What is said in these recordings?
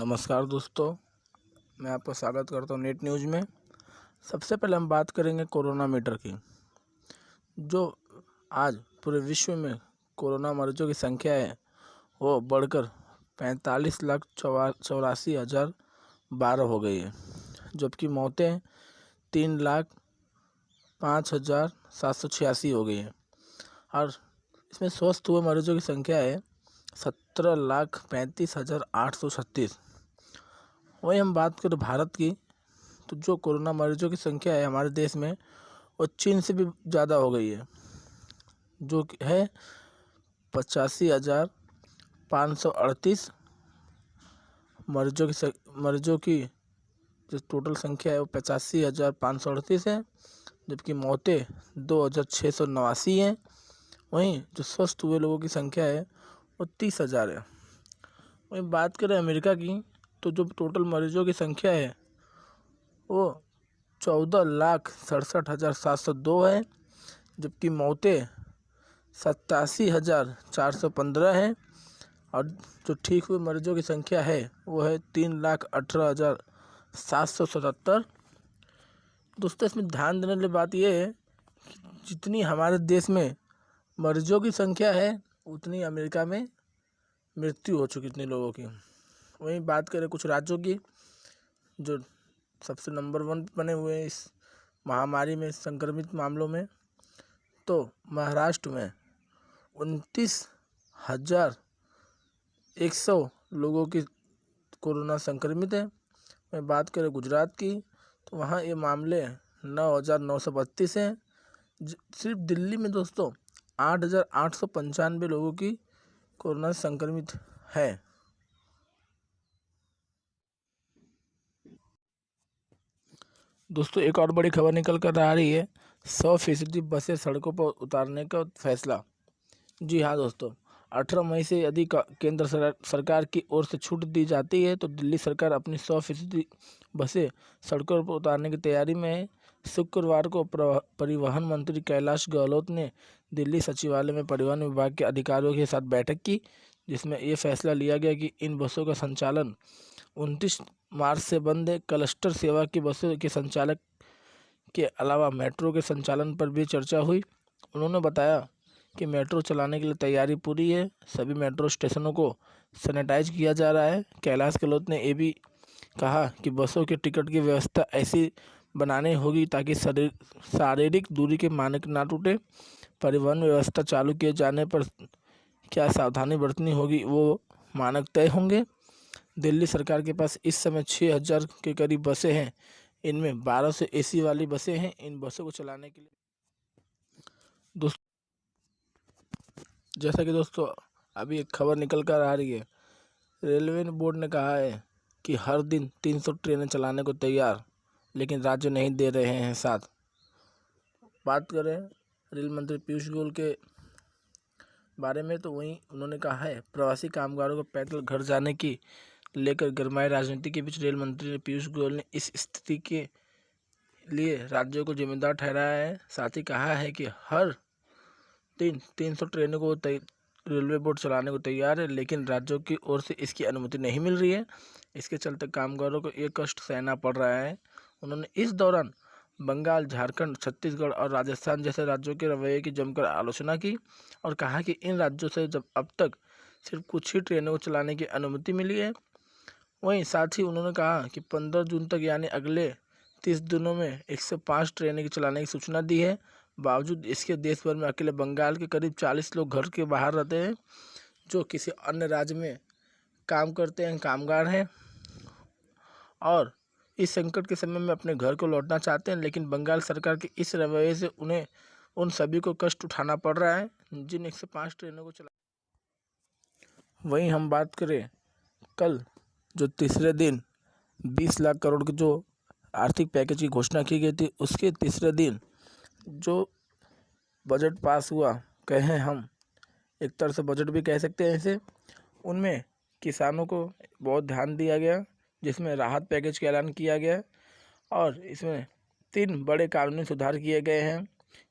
नमस्कार दोस्तों, मैं आपका स्वागत करता हूँ नेट न्यूज़ में। सबसे पहले हम बात करेंगे कोरोना मीटर की। जो आज पूरे विश्व में कोरोना मरीजों की संख्या है वो बढ़कर 45,84,012 हो गई है, जबकि मौतें 3,05,786 हो गई हैं और इसमें स्वस्थ हुए मरीजों की संख्या है 17,35,836। वही हम बात करें भारत की, तो जो कोरोना मरीजों की संख्या है हमारे देश में वो चीन से भी ज़्यादा हो गई है, जो कि है 85,538 मरीजों की जो टोटल संख्या है वो 85,538 है, जबकि मौतें 2,689 हैं। वहीं जो स्वस्थ हुए लोगों की संख्या है वो 30,000 है। वहीं बात करें अमेरिका की, तो जो टोटल मरीजों की संख्या है वो 14,67,702 है, जबकि मौतें 87,415 है और जो ठीक हुए मरीजों की संख्या है वो है 3,18,777। दोस्तों, इसमें ध्यान देने वाली बात यह है कि जितनी हमारे देश में मरीजों की संख्या है उतनी अमेरिका में मृत्यु हो चुकी इतने लोगों की। वहीं बात करें कुछ राज्यों की जो सबसे नंबर 1 बने हुए हैं इस महामारी में संक्रमित मामलों में, तो महाराष्ट्र में 29,100 लोगों की कोरोना संक्रमित है। मैं बात करें गुजरात की, तो वहाँ ये मामले 9,932 हैं। सिर्फ दिल्ली में दोस्तों 8,895 लोगों की कोरोना संक्रमित है। दोस्तों, एक और बड़ी खबर निकल कर आ रही है, 100% बसें सड़कों पर उतारने का फैसला। जी हाँ दोस्तों, 18 मई से यदि केंद्र सरकार की ओर से छूट दी जाती है तो दिल्ली सरकार अपनी 100% बसें सड़कों पर उतारने की तैयारी में है। शुक्रवार को परिवहन मंत्री कैलाश गहलोत ने दिल्ली सचिवालय में परिवहन विभाग के अधिकारियों के साथ बैठक की, जिसमें ये फैसला लिया गया कि इन बसों का संचालन 29 मार्च से बंद है। क्लस्टर सेवा की बसों के संचालक के अलावा मेट्रो के संचालन पर भी चर्चा हुई। उन्होंने बताया कि मेट्रो चलाने के लिए तैयारी पूरी है, सभी मेट्रो स्टेशनों को सैनिटाइज किया जा रहा है। कैलाश गहलोत ने ये भी कहा कि बसों के टिकट की व्यवस्था ऐसी बनानी होगी ताकि शारीरिक दूरी के मानक ना टूटे। परिवहन व्यवस्था चालू किए जाने पर क्या सावधानी बरतनी होगी वो मानक तय होंगे। दिल्ली सरकार के पास इस समय 6,000 के करीब बसें हैं, इनमें 1200 AC वाली बसें हैं। इन बसों को चलाने के लिए जैसा कि दोस्तों अभी एक खबर निकल कर आ रही है, रेलवे बोर्ड ने कहा है कि हर दिन 300 ट्रेनें चलाने को तैयार, लेकिन राज्य नहीं दे रहे हैं साथ। बात करें रेल मंत्री पीयूष गोयल के बारे में, तो वहीं उन्होंने कहा है प्रवासी कामगारों को पैदल घर जाने की लेकर गरमाई राजनीति के बीच रेल मंत्री पीयूष गोयल ने इस स्थिति के लिए राज्यों को जिम्मेदार ठहराया है। साथ ही कहा है कि हर दिन 300 ट्रेनों को रेलवे बोर्ड चलाने को तैयार है, लेकिन राज्यों की ओर से इसकी अनुमति नहीं मिल रही है। इसके चलते कामगारों को ये कष्ट सहना पड़ रहा है। उन्होंने इस दौरान बंगाल, झारखंड, छत्तीसगढ़ और राजस्थान जैसे राज्यों के रवैये की जमकर आलोचना की और कहा कि इन राज्यों से जब अब तक सिर्फ कुछ ही ट्रेनों को चलाने की अनुमति मिली है। वहीं साथ ही उन्होंने कहा कि 15 जून तक यानी अगले 30 दिनों में 105 ट्रेनें की चलाने की सूचना दी है। बावजूद इसके देश भर में अकेले बंगाल के करीब 40 लोग घर के बाहर रहते हैं, जो किसी अन्य राज्य में काम करते हैं, कामगार हैं और इस संकट के समय में अपने घर को लौटना चाहते हैं, लेकिन बंगाल सरकार के इस रवैये से उन्हें उन सभी को कष्ट उठाना पड़ रहा है जिन 105 ट्रेनों को चला। वहीं हम बात करें कल जो तीसरे दिन 20 लाख करोड़ की जो आर्थिक पैकेज की घोषणा की गई थी, उसके तीसरे दिन जो बजट पास हुआ, कहें हम एक तरह से बजट भी कह सकते हैं इसे, उनमें किसानों को बहुत ध्यान दिया गया, जिसमें राहत पैकेज का ऐलान किया गया और इसमें 3 बड़े कानूनी सुधार किए गए हैं।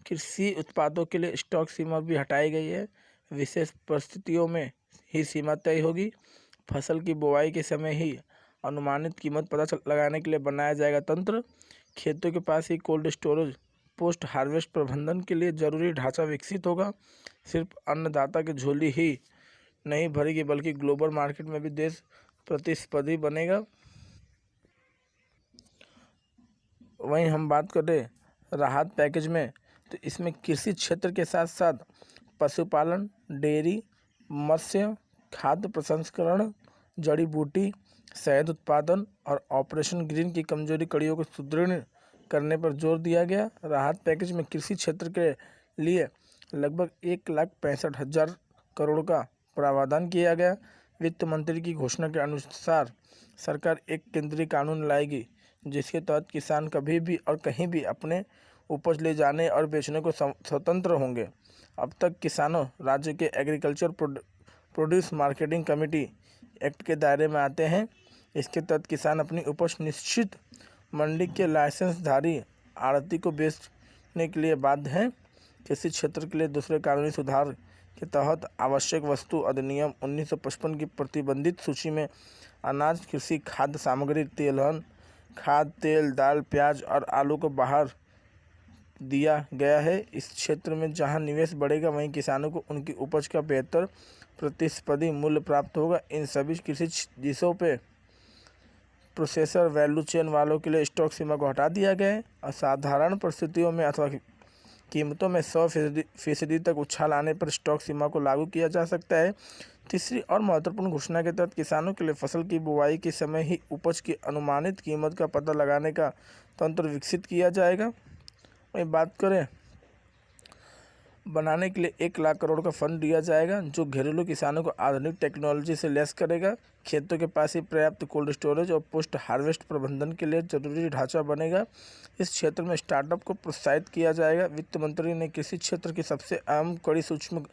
कृषि उत्पादों के लिए स्टॉक सीमा भी हटाई गई है, विशेष परिस्थितियों में ही सीमा तय होगी। फसल की बुवाई के समय ही अनुमानित कीमत पता लगाने के लिए बनाया जाएगा तंत्र। खेतों के पास ही कोल्ड स्टोरेज पोस्ट हार्वेस्ट प्रबंधन के लिए जरूरी ढांचा विकसित होगा। सिर्फ अन्नदाता की झोली ही नहीं भरेगी बल्कि ग्लोबल मार्केट में भी देश प्रतिस्पर्धी बनेगा। वहीं हम बात करें राहत पैकेज में, तो इसमें कृषि क्षेत्र के साथ साथ पशुपालन, डेयरी, मत्स्य, खाद्य प्रसंस्करण, जड़ी बूटी, शहद उत्पादन और ऑपरेशन ग्रीन की कमजोरी कड़ियों को सुदृढ़ करने पर जोर दिया गया। राहत पैकेज में कृषि क्षेत्र के लिए लगभग 1,65,000 करोड़ का प्रावधान किया गया। वित्त मंत्री की घोषणा के अनुसार सरकार एक केंद्रीय कानून लाएगी जिसके तहत किसान कभी भी और कहीं भी अपने उपज ले जाने और बेचने को स्वतंत्र होंगे। अब तक किसानों राज्य के agriculture produce marketing committee act के दायरे में आते हैं। इसके तहत किसान अपनी उपज निश्चित मंडी के लाइसेंसधारी आढ़ती को बेचने के लिए बाध्य हैं। कृषि क्षेत्र के लिए दूसरे कानूनी सुधार के तहत आवश्यक वस्तु अधिनियम 1955 की प्रतिबंधित सूची में अनाज, कृषि खाद्य सामग्री, तेलहन, खाद, तेल, दाल, प्याज और आलू को बाहर दिया गया है। इस क्षेत्र में जहां निवेश बढ़ेगा वहीं किसानों को उनकी उपज का बेहतर प्रतिस्पर्धी मूल्य प्राप्त होगा। इन सभी कृषि देशों पे प्रोसेसर वैल्यू चेन वालों के लिए स्टॉक सीमा को हटा दिया गया है। असाधारण परिस्थितियों में अथवा कीमतों में 100% तक उछाल आने पर स्टॉक सीमा को लागू किया जा सकता है। तीसरी और महत्वपूर्ण घोषणा के तहत किसानों के लिए फसल की बुवाई के समय ही उपज की अनुमानित कीमत का पता लगाने का तंत्र विकसित किया जाएगा। वहीं बात करें बनाने के लिए 1 लाख करोड़ का फंड दिया जाएगा जो घरेलू किसानों को आधुनिक टेक्नोलॉजी से लैस करेगा। खेतों के पास ही पर्याप्त कोल्ड स्टोरेज और पोस्ट हार्वेस्ट प्रबंधन के लिए जरूरी ढांचा बनेगा। इस क्षेत्र में स्टार्टअप को प्रोत्साहित किया जाएगा। वित्त मंत्री ने कृषि क्षेत्र की सबसे अहम कड़ी सूक्ष्म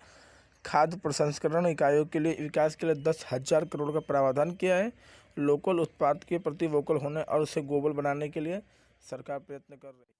खाद्य प्रसंस्करण इकाइयों के लिए विकास के लिए 10,000 करोड़ का प्रावधान किया है। लोकल उत्पाद के प्रति वोकल होने और उसे ग्लोबल बनाने के लिए सरकार प्रयत्न कर रही है।